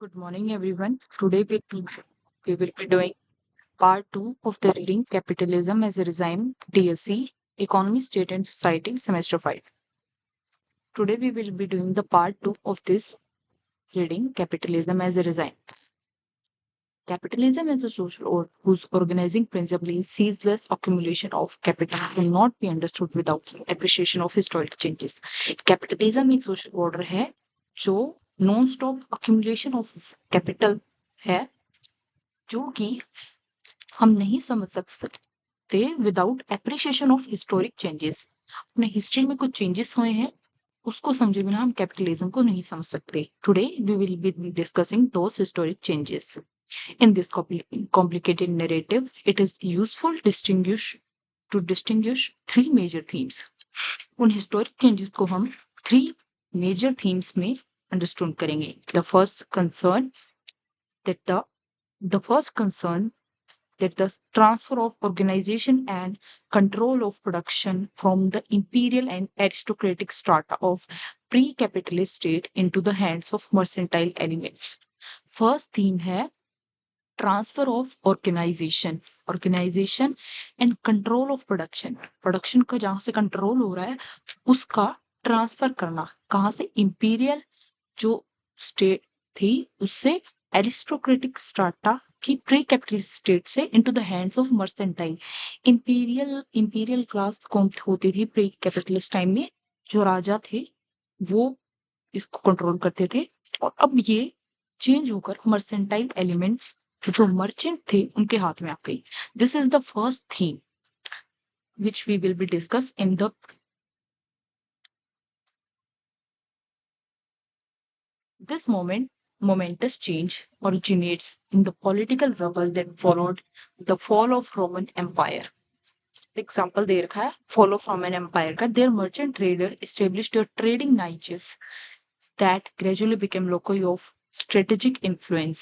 Good morning, everyone. Today we will be doing part 2 of the reading Capitalism as a Regime, DSC, Economy, State and Society, Semester 5. Today we will be doing the part 2 of this reading Capitalism as a Regime. Capitalism is a social order whose organizing principle is ceaseless accumulation of capital cannot be understood without appreciation of historic changes. Capitalism एक social order है जो non stop accumulation of capital है जो कि हम नहीं समझ सकते without appreciation of historic changes. अपने हिस्ट्री में कुछ चेंजेस हुए हैं उसको समझे बिना हम कैपिटलिज्म को नहीं समझ सकते। Today we will be discussing those historic changes in this complicated narrative. It is useful to distinguish three major themes. उन हिस्टोरिक चेंजेस को हम थ्री मेजर थीम्स में अंडरस्टैंड करेंगे। The first concern that the transfer of organization and control of production from the imperial and aristocratic strata of pre-capitalist state into the hands of mercantile elements. First theme है transfer of organization and control of production का जहाँ से control हो रहा है उसका transfer करना। कहाँ से? इंपीरियल जो स्टेट थी उससे एरिस्टोक्रेटिक स्ट्राटा की प्री कैपिटलिस्ट स्टेट से into the hands of mercantile. Imperial class कौन होती थी प्री कैपिटलिस्ट टाइम में? जो राजा थे वो इसको कंट्रोल करते थे और अब ये चेंज होकर मर्सेंटाइल एलिमेंट्स जो मर्चेंट थे उनके हाथ में आ गई। This is the first theme which we will be discussed in the this momentous change originates in the political rubble that followed the fall of Roman Empire. Example दे रखा है fall of Roman Empire का। Their merchant trader established a trading niches that gradually became locus of strategic influence.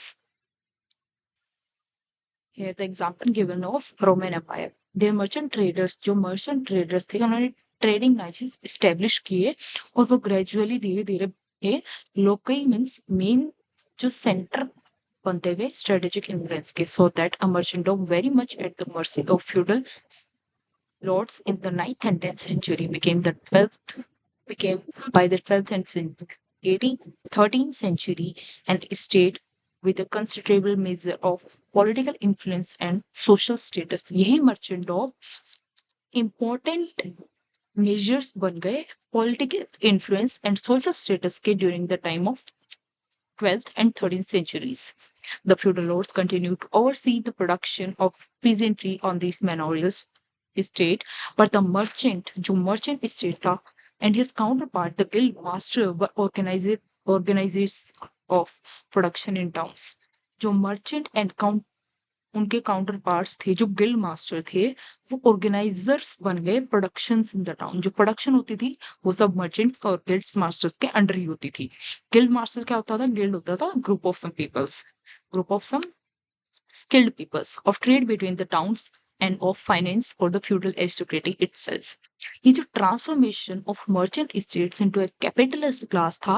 Here the example given of Roman Empire. Their merchant traders जो merchant traders थे उन्होंने trading नाइचेस establish किए और वो gradually धीरे धीरे local means main जो centre बनते गए स्ट्रेटेजिक इन्फ्लुएंस के, so that a merchant of very much at the mercy of feudal lords in the 9th and 10th century became by the 12th and 18th 13th century and state with a considerable measure of political influence and social status. यही merchant of important measures बन गए political influence and social status के during the time of 12th and 13th centuries. The feudal lords continued to oversee the production of peasantry on these manorial estate, but the merchant estate था and his counterpart, the guild master, were organizers of production in towns. जो merchant and उनके counter parts थे जो guild master थे वो organisers बन गए productions in the town. जो प्रोडक्शन होती थी वो सब मर्चेंट्स और गिल्ड मास्टर्स के अंडर ही होती थी। गिल्ड मास्टर्स क्या होता था? गिल्ड होता था group of some skilled peoples of trade between the towns and of finance for the feudal aristocracy itself. ये जो transformation of merchant states into a capitalist class था,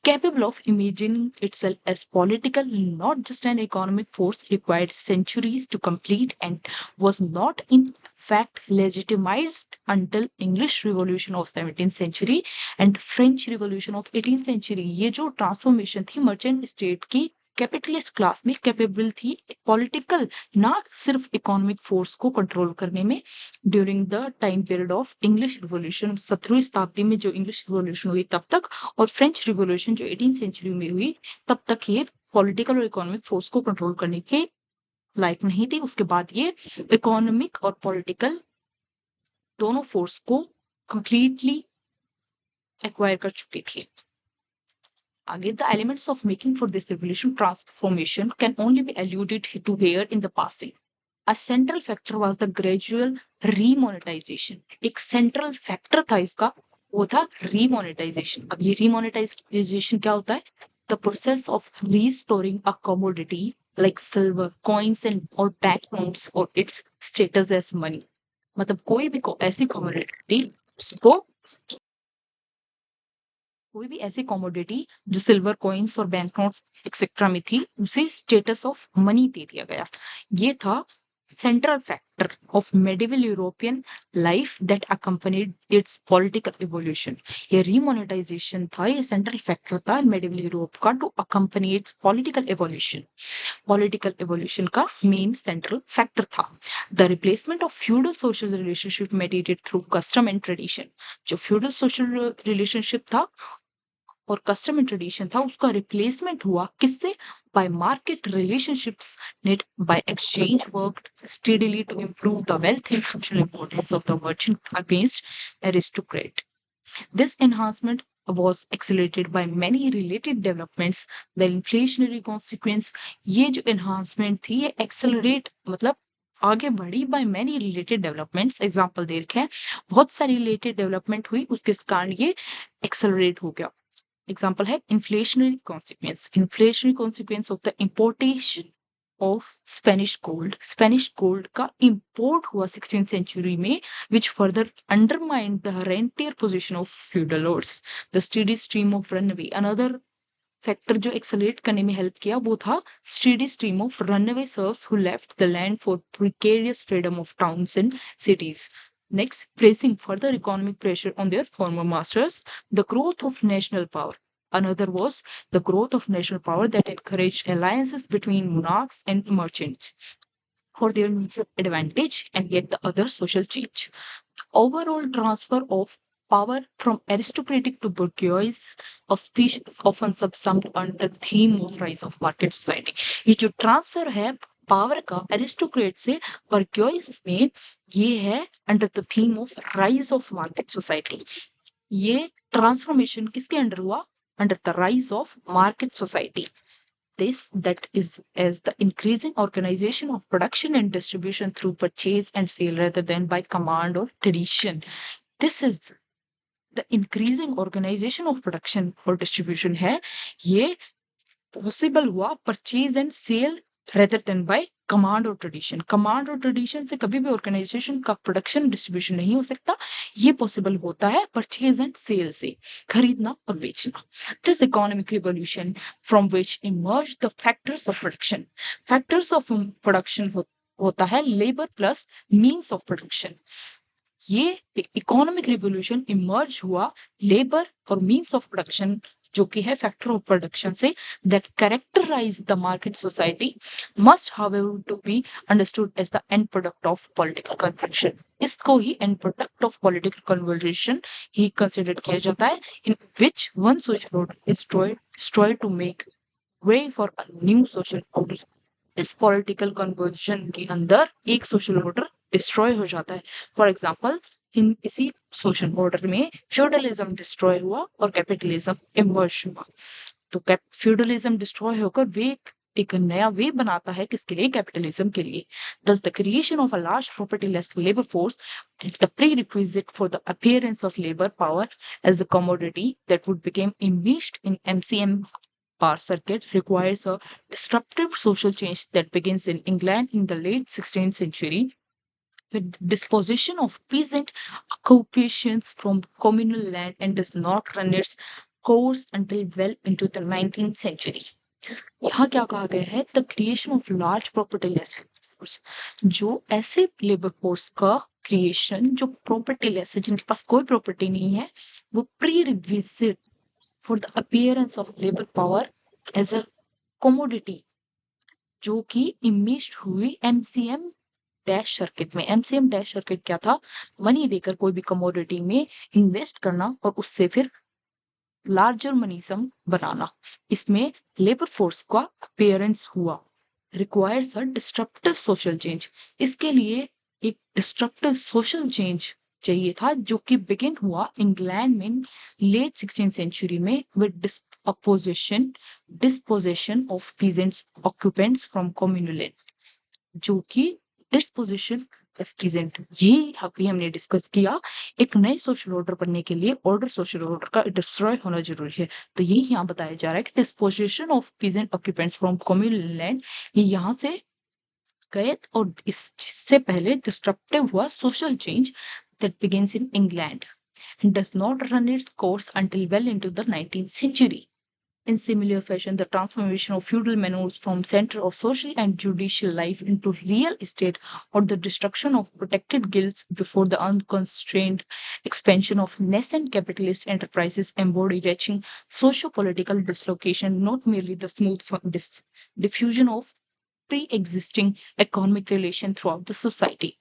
capable of imagining itself as political, not just an economic force, required centuries to complete and was not in fact legitimized until English Revolution of 17th century and French Revolution of 18th century. ये जो transformation थी merchant state की capitalist class में capable थी political, ना सिर्फ economic force को control करने में। During the time period of English revolution 17वीं शताब्दी में जो इंग्लिश रिवॉल्यूशन हुई तब तक और फ्रेंच रिवॉल्यूशन जो 18th सेंचुरी में हुई तब तक ये पॉलिटिकल और इकोनॉमिक फोर्स को कंट्रोल करने के लायक नहीं थी। उसके बाद ये इकोनॉमिक और पॉलिटिकल दोनों फोर्स को कंप्लीटली एक्वायर कर चुकी थी। आगे, the elements of making for this revolution transformation can only be alluded to here in the passing. A central factor was the gradual remonetization. एक central factor था इसका, वो था remonetization. अब ये remonetization क्या होता है? The process of restoring a commodity like silver, coins and or banknotes or its status as money. मतलब कोई भी ऐसी commodity उसको कोई भी ऐसी कमोडिटी जो सिल्वर कॉइन्स और बैंक नोट्स एक्सेट्रा में थी, उसे स्टेटस ऑफ मनी दे दिया गया। ये था central factor of medieval European life that accompanied its political evolution. ये रीमोनेटाइजेशन था, ये सेंट्रल फैक्टर था medieval यूरोप का to accompany its political evolution. Political evolution का मेन सेंट्रल फैक्टर था। The replacement of feudal social relationship mediated through custom and tradition. जो feudal social relationship था और कस्टम एंड ट्रेडिशन था, उसका replacement हुआ किससे? By market relationships net by exchange worked steadily to improve the wealth and social importance of the merchant against aristocrat. This enhancement was accelerated by many related developments. The inflationary consequence, ये जो enhancement थी ये accelerate मतलब आगे बढ़ी by many related developments। Example दे रखे हैं, बहुत सारी related development हुई, उसके कारण ये accelerate हो गया। एग्जाम्पल है inflationary consequence। Inflationary consequence of the importation of Spanish gold। Spanish gold का import हुआ 16th century में, which further undermined the rentier position of feudal lords। The steady stream of runaway, another factor जो accelerate करने में help किया वो था steady stream of runaway serves who left the land for precarious freedom of towns and cities. Next, placing further economic pressure on their former masters, the growth of national power. Another was the growth of national power that encouraged alliances between monarchs and merchants for their mutual advantage, and yet the other social change. The overall transfer of power from aristocratic to bourgeois auspice is often subsumed under the theme of rise of market society। ये जो transfer है power का aristocrat से bourgeois में, ये है under the theme of rise of market society. ये transformation किसके अंडर हुआ? Under the rise of market society. This that is as the increasing organization of production and distribution through purchase and sale rather than by command or tradition। This is the increasing organization of production और distribution है, ये possible हुआ purchase and sale rather than by command और tradition. Command और tradition से कभी भी organisation का प्रोडक्शन डिस्ट्रीब्यूशन नहीं हो सकता, ये पॉसिबल होता है परचेज एंड सेल से, खरीदना और बेचना। This economic revolution from which emerge the factors of production. Factors of production होता है labour plus means of production. ये इकोनॉमिक रिवॉल्यूशन इमर्ज हुआ लेबर और मीन्स ऑफ प्रोडक्शन जो कि है फैक्टर ऑफ प्रोडक्शन से, that characterize the market society must however to be understood as the end product of political conversion। इसको ही end product of political conversion he considered किया जाता है, in which one social order is destroyed to make way for a new social order। इस political conversion के अंदर एक social order destroy हो जाता है। फॉर एग्जाम्पल, इन इसी सोशल ऑर्डर में फ्यूडलिज्म डिस्ट्रॉय हुआ और कैपिटलिज्म इमर्ज हुआ। तो फ्यूडलिज्म डिस्ट्रॉय होकर वे एक नया वे बनाता है किसके लिए? कैपिटलिज्म के लिए। Thus the creation of a large propertyless labor force is the prerequisite for the appearance of labor power as a commodity that would become immersed in MCM power circuit requires a disruptive social change that begins in England in the late 16th century with the disposition of peasant occupations from communal land and does not run its course until well into the 19th century। यहाँ क्या कहा गया है? The creation of large property less force. जो ऐसे labour force का creation जो property less है, जिनके पास कोई प्रॉपर्टी नहीं है, वो pre requisite for the appearance of labor power as a commodity जो कि इमिश्ड हुई एमसीएम डैश सर्किट में। एमसीएम डैश सर्किट क्या था? मनी देकर कोई भी कमोडिटी में इन्वेस्ट करना और उससे फिर लार्जर मनी सम बनाना। इसमें लेबर फोर्स का अपीयरेंस हुआ। Requires a disruptive social change. इसके लिए एक डिस्ट्रप्टिव सोशल चेंज चाहिए था जो कि बिगिन हुआ इंग्लैंड में लेट 16th सेंचुरी में with disposition of peasants occupants from communal land. जो कि डिस्पोजिशन एज प्रेजेंट, यही अभी हमने डिस्कस किया। एक नए सोशल ऑर्डर बनने के लिए ऑर्डर सोशल ऑर्डर का डिस्ट्रॉय होना जरूरी है। तो यही यहाँ बताया जा रहा है कि disposition of peasant occupants from communal land, ये यहाँ से गए और इससे पहले डिस्ट्रप्टिव हुआ social change that begins in England. and does not run its course until well into the 19th century. In similar fashion, the transformation of feudal manors from center of social and judicial life into real estate or the destruction of protected guilds before the unconstrained expansion of nascent capitalist enterprises embody reaching socio-political dislocation, not merely the smooth diffusion of pre-existing economic relation throughout the society.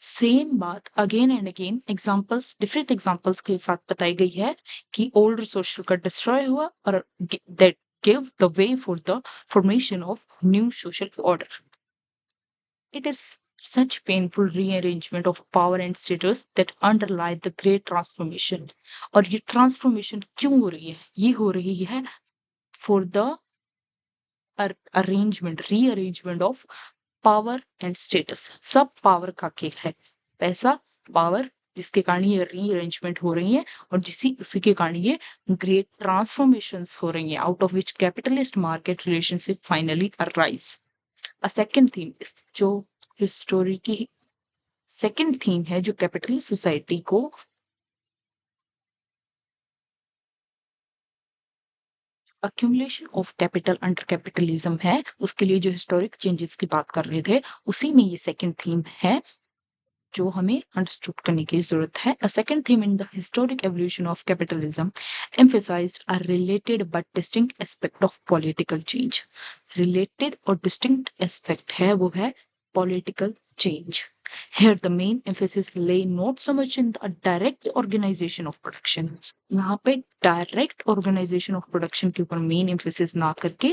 Same बात again and again examples different examples के साथ बताई गई है कि old social का destroy हुआ और that give the way for the formation of new social order. It is such painful rearrangement of power and status that underlie the great transformation. और ये ट्रांसफॉर्मेशन क्यों हो रही है? ये हो रही है for the arrangement, rearrangement of power and status. सब पावर का खेल है. पैसा, पावर, जिसके कारण ये रीअरेंजमेंट हो रही है और उसी के कारण ये ग्रेट ट्रांसफॉर्मेशंस हो रही हैं out of which capitalist market relationship finally arise. A second theme जो हिस्टोरी की सेकंड थीम है जो कैपिटलिस्ट सोसाइटी को accumulation of capital under capitalism है, उसके लिए जो हिस्टोरिक चेंजेस की बात कर रहे थे उसी में ये सेकंड थीम है जो हमें अंडरस्टूड करने की जरूरत है. A second theme in the historic evolution of capitalism emphasized a related but distinct aspect of political change. Related और distinct aspect है वो है political change. Here the main emphasis lay not so much in the direct organization of production. यहाँ पे direct organization of production के ऊपर main emphasis ना करके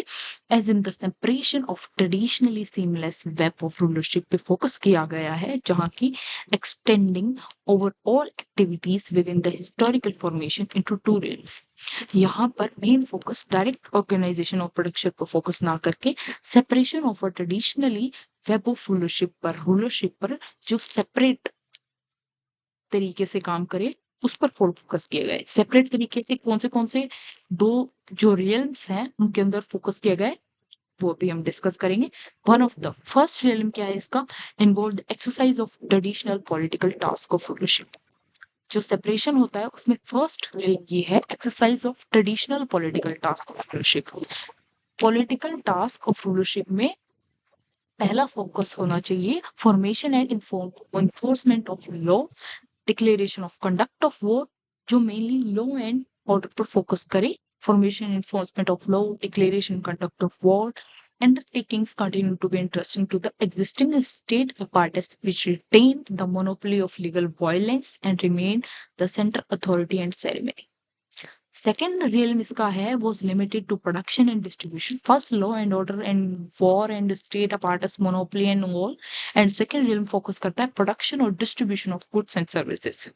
as in the separation of traditionally seamless web of rulership पे focus किया गया है जहाँ की extending over all activities within the historical formation into two realms. यहाँ पर main focus direct organization of production पर फोकस ना करके separation of a traditionally web of rulership पर जो सेपरेट तरीके से काम करे उस पर फोकस किया गया है. सेपरेट तरीके से कौन से दो जो रियल्म्स हैं उनके अंदर फोकस किया गया है वो भी हम डिस्कस करेंगे. One of the first realm क्या है इसका? Involve the exercise of traditional political task of rulership. जो सेपरेशन होता है उसमें फर्स्ट ये है exercise of traditional political task of rulership. Political task of rulership में पहला फोकस होना चाहिए formation and enforcement of law, declaration of conduct of war जो मेनली लॉ एंड ऑर्डर पर फोकस करे. Formation enforcement of law, declaration conduct of war, undertakings continue to be interesting to the existing state apparatus which retained the monopoly of legal violence and remained the center authority and ceremony. Second realm इसका है was limited to production and distribution. First law and order and war and state apparatus monopoly and all, and second realm focus करता है production और distribution of goods and services.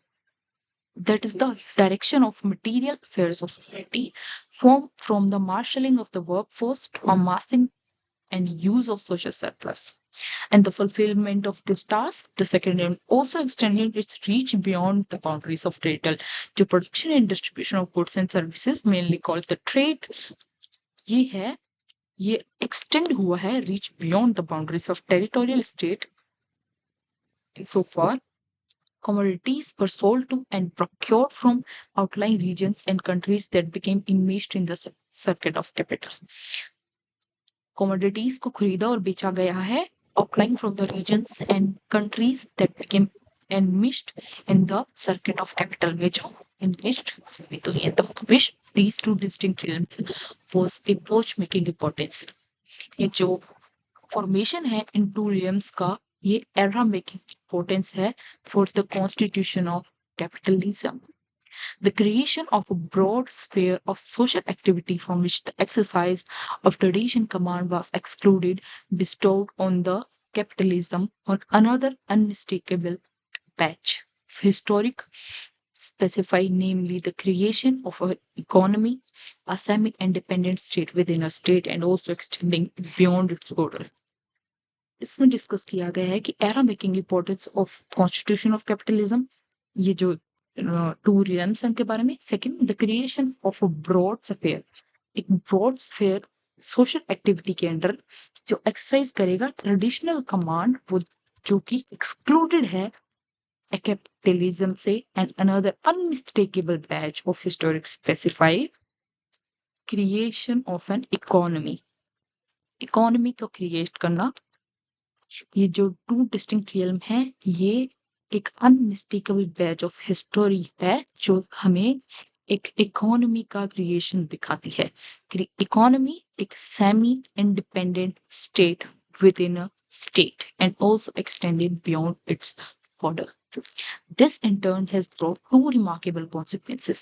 That is the direction of material affairs of society, from the marshalling of the workforce to amassing and use of social surplus. And the fulfillment of this task, the second realm also extended its reach beyond the boundaries of trade. जो production and distribution of goods and services, mainly called the trade, ये extend हुआ है reach beyond the boundaries of territorial state. So far, commodities were sold to and procured from outlying regions and countries that became enmeshed in the circuit of capital. Commodities को खरीदा और बेचा गया है outlying from the regions and countries that became enmeshed in the circuit of capital. में जो enmeshed सभी तो ये तो wish these two distinct realms was approach making importance. ये जो formation है इन two realms का ये era making importance है for the constitution of capitalism. The creation of a broad sphere of social activity from which the exercise of tradition command was excluded bestowed on the capitalism on another unmistakable patch of historic specify, namely the creation of an economy, a semi-independent state within a state and also extending beyond its border. इसमें discuss किया गया है कि era making importance of constitution of capitalism, ये जो two realms के बारे में. Second, the creation of a broad sphere, एक ब्रॉड स्फीयर सोशल एक्टिविटी के अंडर जो एक्सरसाइज करेगा ट्रेडिशनल कमांड, वो जो कि एक्सक्लूडेड है capitalism से, and another unmistakable badge of historic specify creation of an economy. Economy को क्रिएट करना, ये जो टू डिस्टिंक्ट रियल्म है, ये एक अनमिस्टेकेबल बैज ऑफ हिस्टोरी है जो हमें एक इकोनॉमी का क्रिएशन दिखाती है। इकोनॉमी एक semi independent state with in a state and also extended beyond its border. This in turn has brought two remarkable consequences.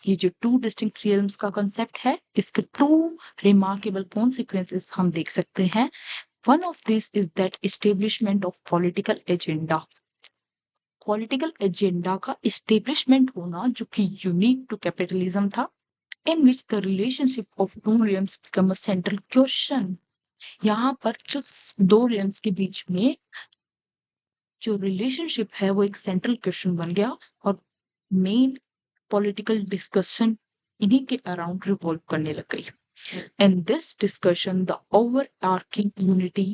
ये जो टू डिस्टिंक्ट रियल्म्स का कंसेप्ट है, इसके टू रिमार्केबल कॉन्सिक्वेंसेस हम देख सकते हैं। One of these is that establishment of political agenda. Political agenda का इस्टेब्लिशमेंट होना जो कि यूनिक टू कैपिटलिज्म था, in which the relationship of two realms become a central question. यहाँ पर जो दो realms के बीच में जो रिलेशनशिप है वो एक सेंट्रल क्वेश्चन बन गया और मेन पॉलिटिकल डिस्कशन इन्हीं के अराउंड रिवॉल्व करने लग गई। In this discussion, the overarching unity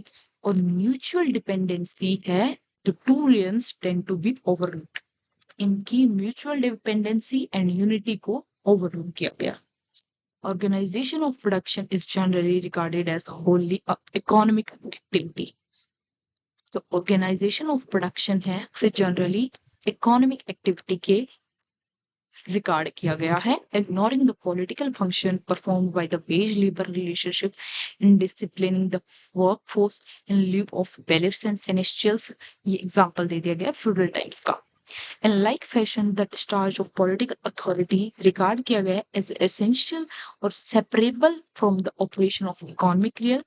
or mutual dependency है, the two realms tend to be overlooked. इनकी mutual dependency and unity को overlook किया गया। Organization of production is generally regarded as wholly a economic activity. तो organisation of production है उसे generally economic activity के regard किया गया है, ignoring the political function performed by the wage-labor relationship in disciplining the workforce in lieu of beliefs and senescials। ये example दे दिया गया feudal times का। In like fashion, the discharge of political authority regard किया गया as essential or separable from the operation of economic real,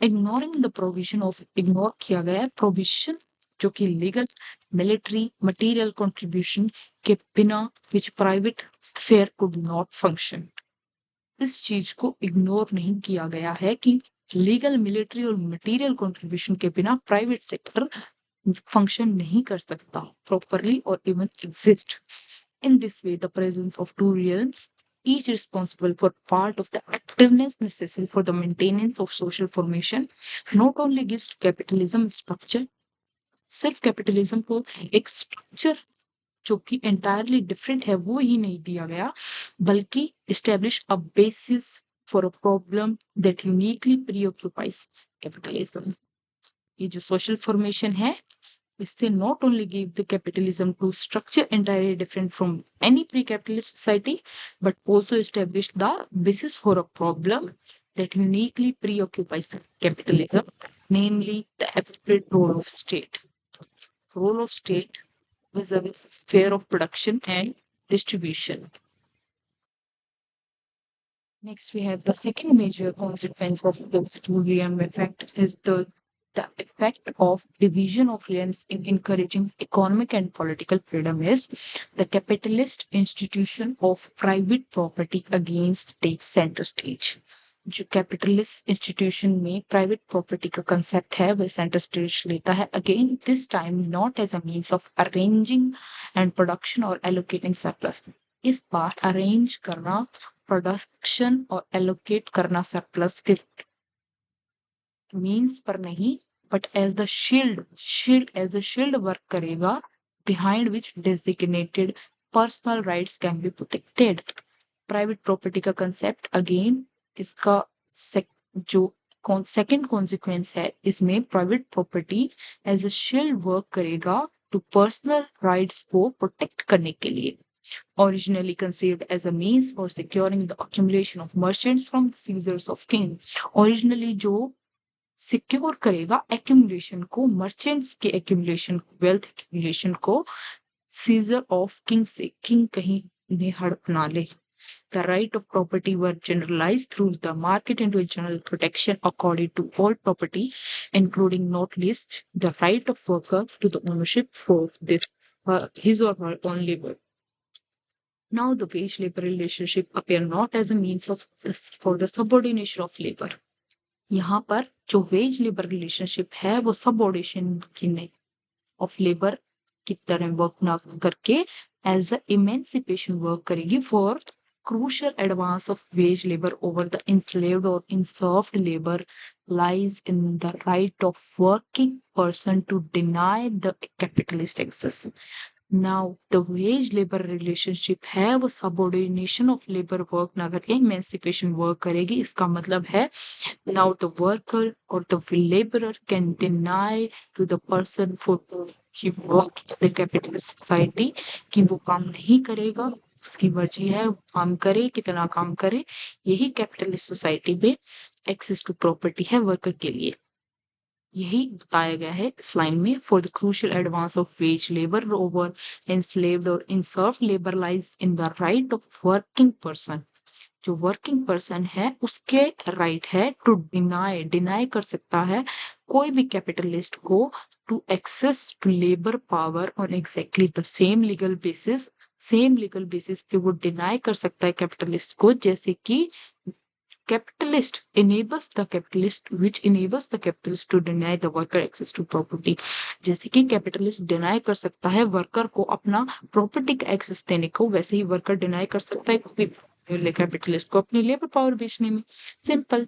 ignoring the provision of ignore किया गया provision जो कि legal, military, material contribution के बिना which private sphere could not function। इस चीज को इग्नोर नहीं किया गया है कि लीगल, मिलिट्री और मटेरियल कंट्रीब्यूशन के बिना प्राइवेट सेक्टर फंक्शन नहीं कर सकता प्रॉपरली और even exist. In this way the presence of two realms each responsible for part of the activeness necessary for the maintenance of social formation not only gives capitalism structure, सिर्फ capitalism को एक structure जो कि entirely different है वो ही नहीं दिया गया, बल्कि establish a basis for a problem that uniquely preoccupies capitalism. ये जो सोशल फॉर्मेशन है, इससे not only give the capitalism to structure entirely different from any pre-capitalist society, but also establish the basis for a problem that uniquely preoccupies capitalism, namely the appropriate role of state. Role of state vis-a-vis sphere of production and distribution. Next, we have the second major consequence of this two-realm effect is the effect of division of realms in encouraging economic and political freedom is the capitalist institution of private property against takes center stage। जो capitalist institution में private property का concept है वह centre stage लेता है, again this time not as a means of arranging and production और allocating surplus. इस बार अरेंज करना, प्रोडक्शन और एलोकेट करना सरप्लस के मींस पर नहीं, but as the shield as the shield work करेगा behind which designated personal rights can be protected. Private property का कंसेप्ट अगेन इसका जो सेकंड कॉन्सिक्वेंस है, इसमें private property as a shield work करेगा टू पर्सनल राइट्स को protect करने के लिए। Originally conceived as a means for securing the accumulation of merchants from the seizures of king, originally जो सिक्योर करेगा एक्यूमुलेशन को, मर्चेंट्स के एक्यूमुलेशन, वेल्थ एक्यूमुलेशन को सीजर ऑफ किंग से, किंग कहीं उन्हें हड़प ना ले। The right of property were generalized through the market into a general protection accorded to all property, including not least the right of worker to the ownership of this his or her own labor. Now the wage labor relationship appear not as a means of this for the subordination of labor। यहाँ पर जो veg labour relationship है वो subordination की नहीं of labour की तरह work ना करके एज अ इमेंसिपेशन वर्क करेगी for crucial advance of wage labor over the enslaved or enslaved labor lies in the right of working person to deny the capitalist access. Now, the wage labor relationship है वो subordination of labor work ना करके emancipation work करेगी. इसका मतलब है now the worker or the laborer can deny to the person for whom he work in the capitalist society कि वो काम नहीं करेगा, उसकी मर्जी है, वो काम करे, कितना काम करे. यही कैपिटलिस्ट सोसाइटी में एक्सेस टू प्रॉपर्टी है वर्कर के लिए. यही बताया गया है इस लाइन में. For the crucial advance of ways labour over enslaved और inserved labor lies in the right of working person. जो वर्किंग पर्सन है उसके राइट है टू डिनाई कर सकता है कोई भी कैपिटलिस्ट को to access to labour power on exactly the same legal basis पे वो डिनाई कर सकता है कैपिटलिस्ट को, जैसे कि capitalist enables the capitalist which enables the capitalist to deny the worker access to property. जैसे कि कैपिटलिस्ट डिनाई कर सकता है वर्कर को अपना प्रॉपर्टी का एक्सेस देने को, वैसे ही वर्कर डिनाई कर सकता है कैपिटलिस्ट को अपनी लेबर पावर बेचने में. Simple.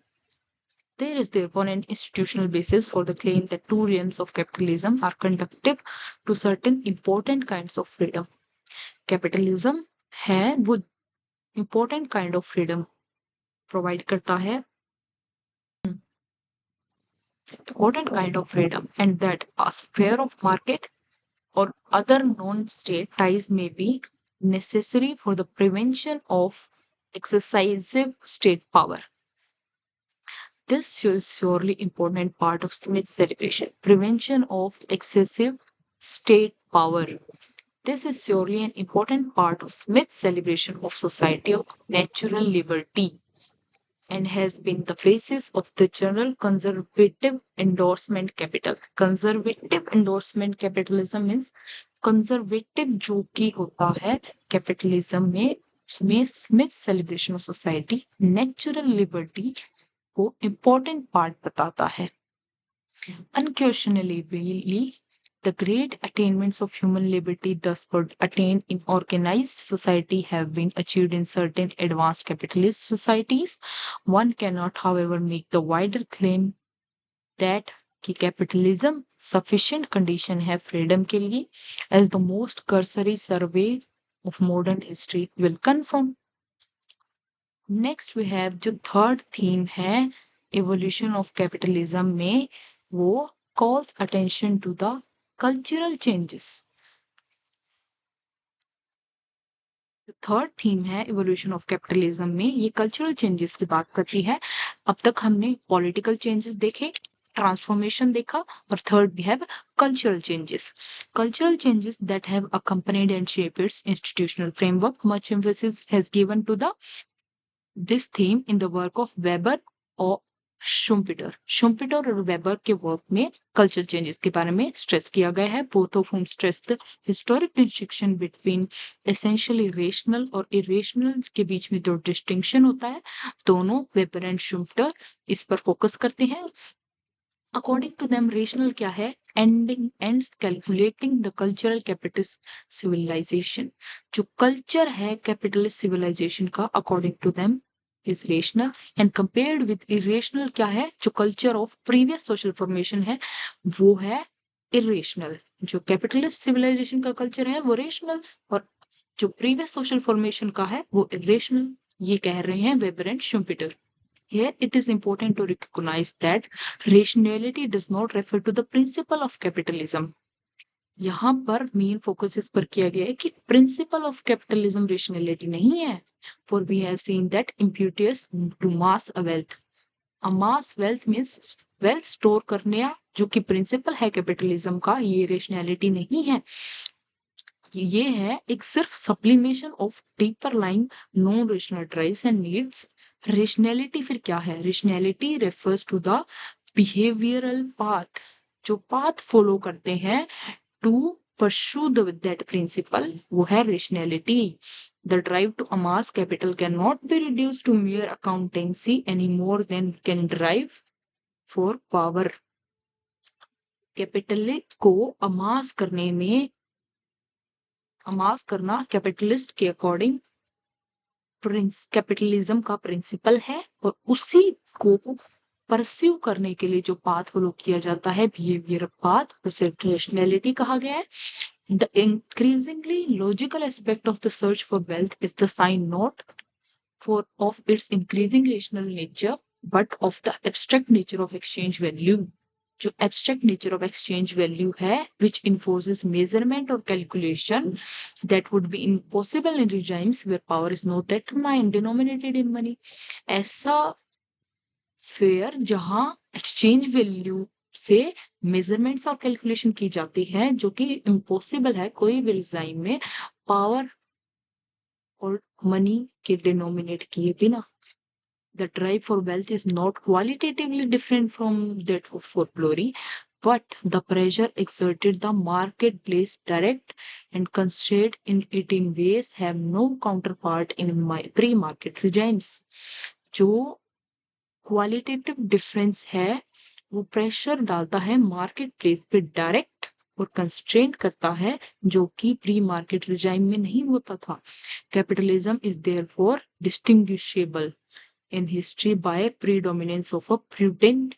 There is therefore an institutional basis for the claim that two realms of capitalism are conducive to certain important kinds of freedom. Capitalism है वो important kind of freedom provide करता है, important kind of freedom, and that a sphere of market or other non-state ties may be necessary for the prevention of excessive state power. This is surely important part of Smith's celebration, prevention of excessive state power. This is surely an important part of Smith's celebration of society of natural liberty, and has been the basis of the general conservative endorsement capital. Conservative endorsement capitalism means conservative जो कि होता है capitalism में, उसमें Smith celebration of society natural liberty को important part बताता है. Unquestionably, the great attainments of human liberty thus were attained in organized society have been achieved in certain advanced capitalist societies. One cannot, however, make the wider claim that कि capitalism sufficient condition है freedom के लिए, as the most cursory survey of modern history will confirm. Next we have जो third theme है evolution of capitalism में, वो calls attention to the cultural changes. Third theme है evolution of capitalism में, ये कल्चरल चेंजेस की बात करती है. अब तक हमने पॉलिटिकल चेंजेस देखे, ट्रांसफॉर्मेशन देखा, और third we have cultural changes. Cultural changes that have accompanied and shaped its institutional framework. Much emphasis has given to this theme in the work of Weber और Schumpeter और weber के work में culture changes के बारे में stress किया गया है. बोथ ऑफ हुम stress the historic distinction between essentially rational और इरेशनल के बीच में जो डिस्टिंक्शन होता है, दोनों वेबर एंड शुम्पेटर इस पर फोकस करते हैं. अकॉर्डिंग टू देम रेशनल क्या है, ends calculating the cultural capitalist civilization. जो कल्चर है कैपिटलिस्ट सिविलाइजेशन का according to them is rational, and compared with irrational क्या है, जो culture of previous social formation है वो है irrational. जो कैपिटलिस्ट सिविलाइजेशन का कल्चर है वो रेशनल, और जो प्रीवियस सोशल फॉर्मेशन का है वो irrational. ये कह रहे हैं Weber and Schumpeter. Here it is important to recognize that rationality does not refer to the principle of capitalism. यहाँ पर मेन फोकस इस पर किया गया है कि प्रिंसिपल ऑफ कैपिटलिज्म रेशनैलिटी नहीं है. For we have seen that impetus to mass wealth. A mass wealth means wealth store करने, जो कि प्रिंसिपल है कैपिटलिज्म का, ये रेशनैलिटी नहीं है. ये है एक सिर्फ sublimation of deeper lying non rational drives and needs. Rationality फिर क्या है? Rationality refers to the behavioural path, जो पाथ फॉलो करते हैं टू pursue that principle, वो है rationality. The drive to amass capital cannot be reduced to mere accountancy any more than can drive for power. Capital को अमास करने में, अमास करना capitalist के अकॉर्डिंग कैपिटलिज्म का प्रिंसिपल है और उसी को परस्यू करने के लिए जो पाथ फॉलो किया जाता है, बिहेवियर पाथ, उसे रेशनैलिटी कहा गया है। The increasingly logical aspect of the search for wealth is the sign not for of its increasing rational nature but of the abstract nature of exchange value। जो abstract nature of exchange value है which enforces measurement or calculation that would be impossible in regimes where power is not determined denominated in money। ऐसा sphere जहां exchange value से measurements और calculation की जाती है जो कि इम्पॉसिबल है कोई भी रिजाइम में पावर और मनी के डिनोमिनेट किए बिना। The drive for wealth is not qualitatively different from that for glory, but the pressure exerted the marketplace direct and constrained in it in ways have no counterpart in my pre-market regimes। जो qualitative difference है वो pressure डालता है market place पे direct और constraint करता है जो कि प्री मार्केट रिजाइम में नहीं होता था। Capitalism is therefore distinguishable in history by predominance of a prudent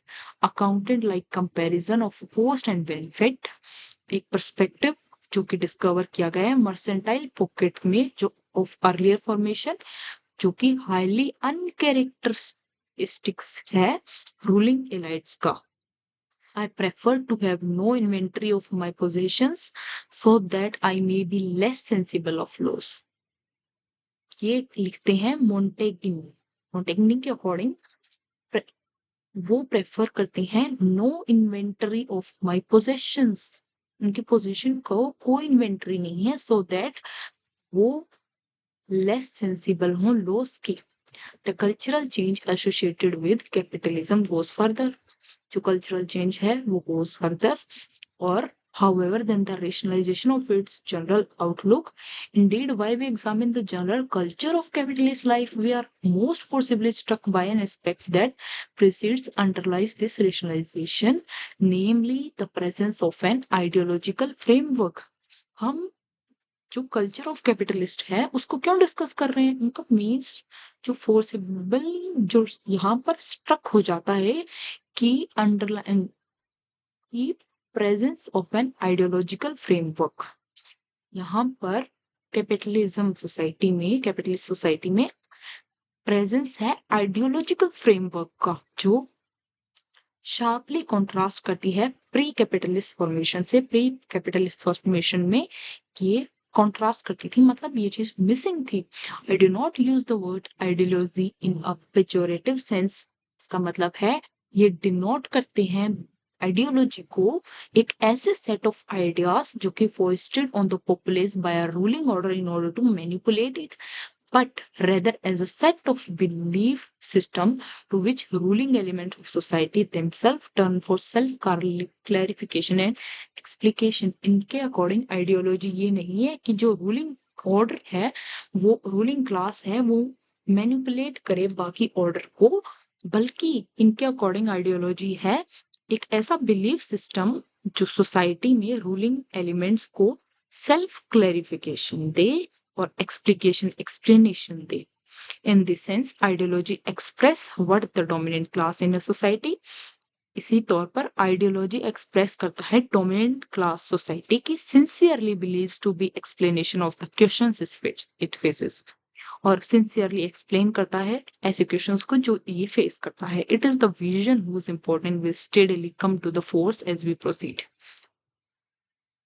accountant like comparison of cost and benefit। एक पर्सपेक्टिव जो कि डिस्कवर किया गया है मर्सेंटाइल पॉकेट में जो ऑफ अर्लियर फॉर्मेशन जो कि हाईली अनकैरेक्टरिस्टिक्स है रूलिंग एलाइट्स का। I prefer to have no inventory of my possessions so that I may be less sensible of loss। ये लिखते हैं मोंटेग्नी के अकॉर्डिंग वो प्रेफर करते हैं no inventory of my possessions, उनकी पोजीशन को कोई इन्वेंटरी नहीं है सो दैट वो लेस सेंसिबल हो लॉस की। The cultural change associated with capitalism goes further. जो कल्चरल चेंज है वो गोज फर्दर और however than the rationalization of its general outlook। Indeed, while we examine the general culture of capitalist life, we are most forcibly struck by an aspect that precedes underlies this rationalization, namely the presence of an ideological framework। हम जो culture of capitalist है उसको क्यों discuss कर रहे हैं, उनका means जो फोर्सेबल जो यहाँ पर स्ट्रक हो जाता है कि अंडरलाइन की presence of an ideological framework. यहाँ पर कैपिटलिस्ट सोसाइटी में प्रेजेंस है आइडियोलॉजिकल फ्रेमवर्क का जो शार्पली कॉन्ट्रास्ट करती है प्री कैपिटलिस्ट फॉर्मेशन से। प्री कैपिटलिस्ट फॉर्मेशन में ये कॉन्ट्रास्ट करती थी, मतलब ये चीज मिसिंग थी। I do not use the word ideology in a pejorative sense. इसका मतलब है ये डिनोट करते हैं आइडियोलॉजी को एक ऐसे सेट ऑफ आइडियाज जो कि fostered on the populace by a ruling order in order to manipulate it, but rather as a set of belief system to which ruling elements of society themselves turn for self clarification and explication। इनके according ideology ये नहीं है कि जो ruling order है वो ruling class है वो मैनिपुलेट करे बाकी ऑर्डर को, बल्कि इनके अकॉर्डिंग आइडियोलॉजी है एक ऐसा बिलीफ सिस्टम जो सोसाइटी में रूलिंग एलिमेंट्स को सेल्फ क्लैरिफिकेशन दे और explanation they. In this sense, ideology express what the dominant class in a society। इसी तौर पर आइडियोलॉजी एक्सप्रेस करता है डोमिनेंट क्लास सोसाइटी की sincerely believes to be explanation of the questions it faces, और sincerely explain करता है ऐसे क्वेश्चंस को जो ये फेस करता है। It is the vision whose importance will steadily come to the fore as we proceed.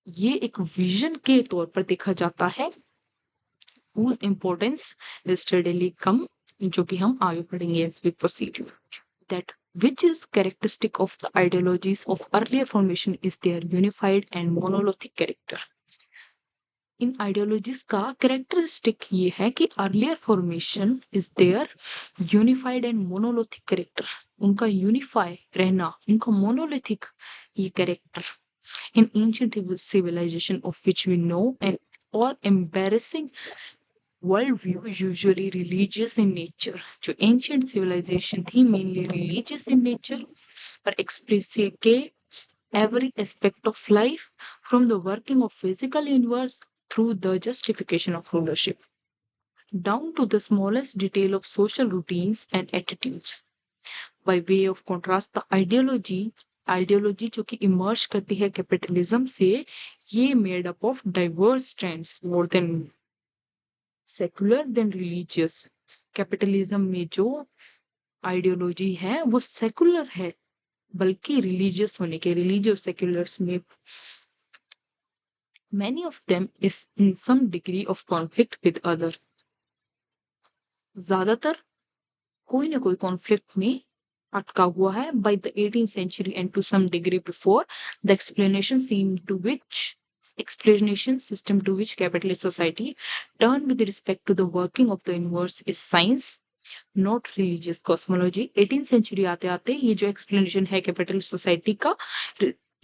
ये एक विजन के तौर पर देखा जाता है whose importance will steadily come, जो कि हम आगे पढ़ेंगे as we proceed। That which is characteristic of the ideologies of earlier formation is their unified and monolithic character। इन आइडियोलॉजीज का कैरेक्टरिस्टिक ये है कि earlier formation is there unified and monolithic character, उनका यूनिफाई रहना, उनका मोनोलिथिक ये character. In ancient civilization of which we know an all embarrassing world view usually religious in nature. जो एंशियंट सिविलाइजेशन थी मेनली रिलीजियस इन नेचर पर एक्सप्लिसिटेट्स every aspect of life from the working of physical universe through the justification of rulership। down to the smallest detail of social routines and attitudes. By way of contrast, the ideology जो कि emerge करती है capitalism से, ये made up of diverse trends more than secular than religious. Capitalism में जो ideology है वो सेकुलर है, बल्कि रिलीजियस होने के रिलीजियस सेक्युलर्स में many of them is in some degree of conflict with other। ज्यादातर कोई ना कोई कॉन्फ्लिक्ट में अटका हुआ है। by the 18th century and to some degree before, the explanation system to which capitalist society turned with respect to the working of the universe is science, not religious cosmology. 18 century आते आते ये जो explanation है capitalist society का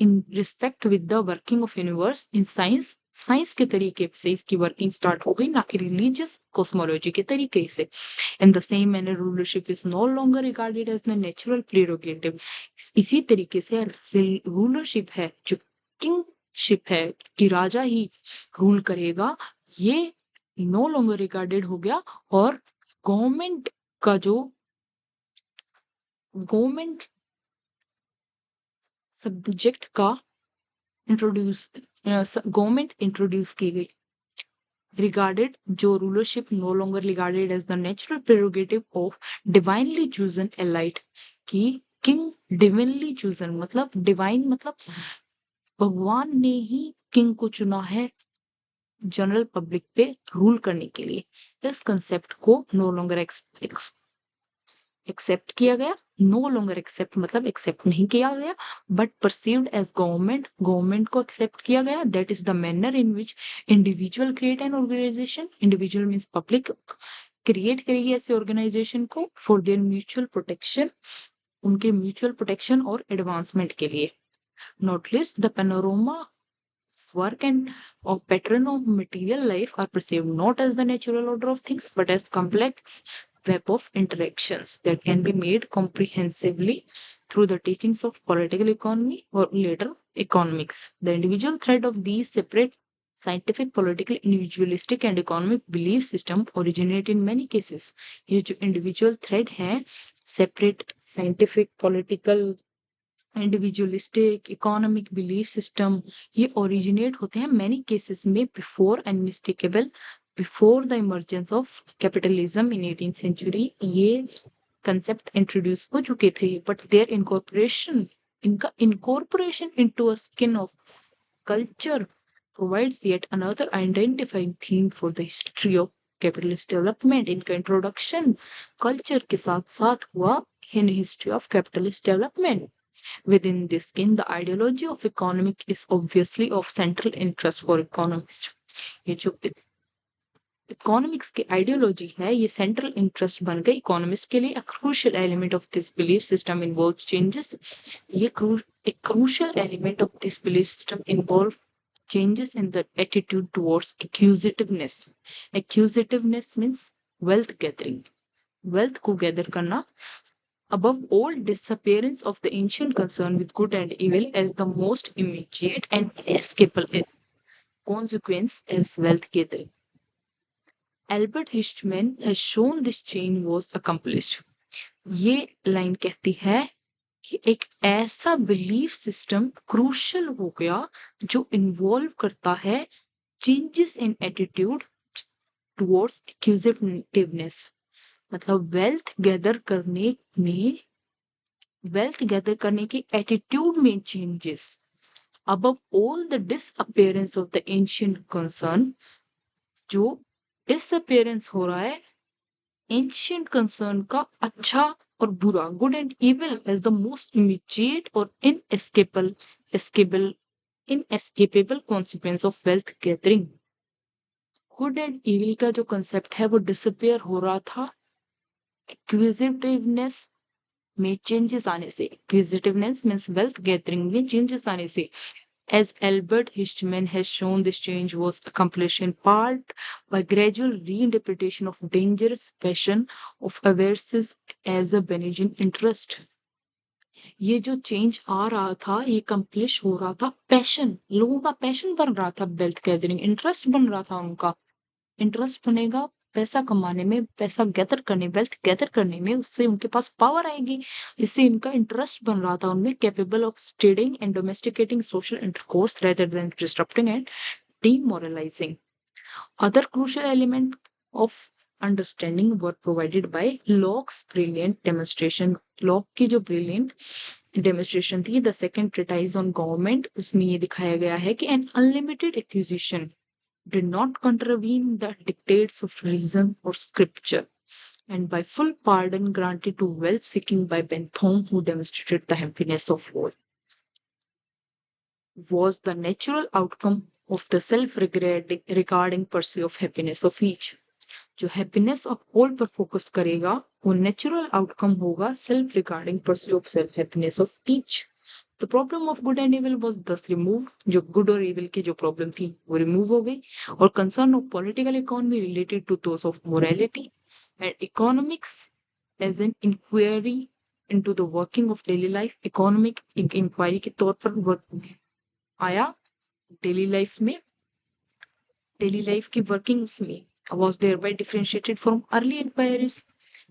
in respect with the working of universe in science, science के तरीके से इसकी वर्किंग स्टार्ट हो गई, ना कि रिलीजियस कॉस्मोलॉजी के तरीके से। In the same manner rulership is no longer regarded as the natural prerogative. इसी तरीके से रूलरशिप है जो किंगशिप है कि राजा ही रूल करेगा, ये नो लॉन्गर रिगार्डेड हो गया। और गवर्नमेंट का जो गवर्नमेंट सब्जेक्ट का इंट्रोड्यूस गवर्नमेंट इंट्रोड्यूस की गई। रिगार्डेड जो rulership no longer regarded as the natural prerogative of divinely chosen elite, की किंग डिवाइनली चूजन मतलब डिवाइन मतलब भगवान ने ही किंग को चुना है जनरल पब्लिक पे रूल करने के लिए। इस कंसेप्ट को नो लॉन्गर एक्सेप्ट किया गया, नो लॉन्गर एक्सेप्ट मतलब एक्सेप्ट नहीं किया गया, बट परसीव्ड एज गवर्नमेंट को एक्सेप्ट किया गया। That is the manner in which individual create an organisation, individual means public create करेगी ऐसे ऑर्गेनाइजेशन को फॉर देयर म्यूचुअल प्रोटेक्शन, उनके म्यूचुअल प्रोटेक्शन और एडवांसमेंट के लिए। Not least the panorama work and of pattern of material life are perceived not as the natural order of things but as complex web of interactions that can be made comprehensively through the teachings of political economy or later economics। The individual thread of these separate scientific, political, individualistic and economic belief system originate in many cases। ये जो individual thread है separate scientific, political, individualistic, economic belief system, ये originate होते हैं many cases में before unmistakable before the emergence of capitalism in 18th century. ये concept introduce हो चुके थे, बट देयर इनका incorporation into a skin of culture provides yet another identifying theme for the history of capitalist development. इनका introduction culture के साथ साथ हुआ in history of capitalist development. Within this skin, the ideology of economic is obviously of central interest for economists। ये जो economics की ideology है ये सेंट्रल इंटरेस्ट बन गई इकोनॉमिस्ट के लिए। A crucial element of this belief system involves changes। ये a crucial element of this belief system involve changes in the attitude towards accusativeness। Accusativeness means wealth gathering, wealth को gather करना। Above all, disappearance of the ancient concern with good and evil as the most immediate and inescapable consequence as wealth gathering। Albert Hirschman has shown this change was accomplished। ये line कहती है कि एक ऐसा belief system crucial हो गया जो involve करता है changes in attitude towards acquisitiveness, मतलब वेल्थ गैदर करने की एटीट्यूड में changes. above all the disappearance of the ancient concern, जो डिसअपियरेंस हो रहा है एंशियंट कंसर्न का, अच्छा और बुरा, good and evil as the most immediate और inescapable consequence of wealth gathering. Good and evil का जो कंसेप्ट है वो डिसअपियर हो रहा था एक्विजिटिवनेस में चेंजेस आने से। एक्विजिटिवनेस मींस वेल्थ गैदरिंग में चेंजेस आने से। As Albert Hirschman has shown, this change was accomplished in part by gradual reinterpretation of dangerous passion of avarice as a benign interest। ये जो चेंज आ रहा था ये कंप्लिश हो रहा था पैशन, लोगों का पैशन बन रहा था वेल्थ गैदरिंग, इंटरेस्ट बन रहा था उनका। इंटरेस्ट बनेगा पैसा कमाने में, पैसा गैदर करने, वेल्थ गैदर करने में, उससे उनके पास पावर आएगी। इससे इनका इंटरेस्ट बन रहा था उनमें, capable of studying and domesticating social intercourse rather than disturbing and demoralizing. Other crucial element of understanding were provided by Locke's brilliant demonstration. Locke की जो brilliant demonstration थी, the second treatise on government, उसमें ये दिखाया गया है कि an unlimited acquisition did not contravene the dictates of reason or scripture, and by full pardon granted to wealth seeking by Bentham, who demonstrated the happiness of all, was the natural outcome of the self-regarding pursuit of happiness of each. जो happiness of all पर focus करेगा वो natural outcome होगा self regarding pursue of self happiness of each. The problem of good and evil was thus remove. जो good और evil की जो problem थी वो रिमूव हो गई. और concern of political economy related to those of morality and economics as an inquiry into the working of daily life. Economic inquiry के तौर पर वर्क आया डेली लाइफ में, डेली लाइफ की वर्किंग्स में. was thereby differentiated from early inquiries.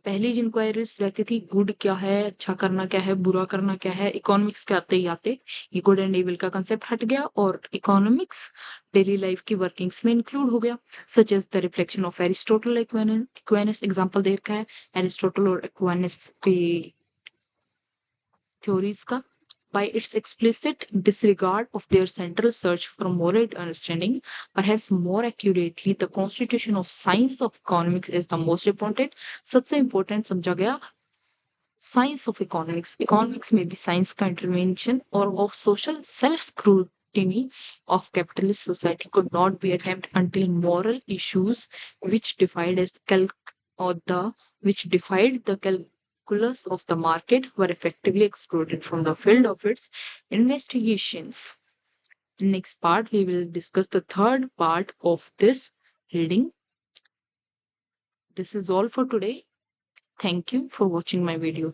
पहली जो inquiries रहती थी गुड क्या है, अच्छा करना क्या है, बुरा करना क्या है, इकोनॉमिक्स के आते ही आते ये गुड एंड इविल का कंसेप्ट हट गया और इकोनॉमिक्स डेली लाइफ की वर्किंग्स में इंक्लूड हो गया. Such as the reflection of Aristotle. Aquinas example दे रखा है एरिस्टोटल और एक्वाइनस की theories का. By its explicit disregard of their central search for moral understanding, perhaps more accurately, the constitution of science of economics is the most important. सबसे important समझा गया science of economics. Economics में भी science का intervention और of social self scrutiny of capitalist society could not be attempted until moral issues which defied as or the which defied the calculus of the market were effectively excluded from the field of its investigations. Next part we will discuss the third part of this reading. This is all for today. Thank you for watching my video.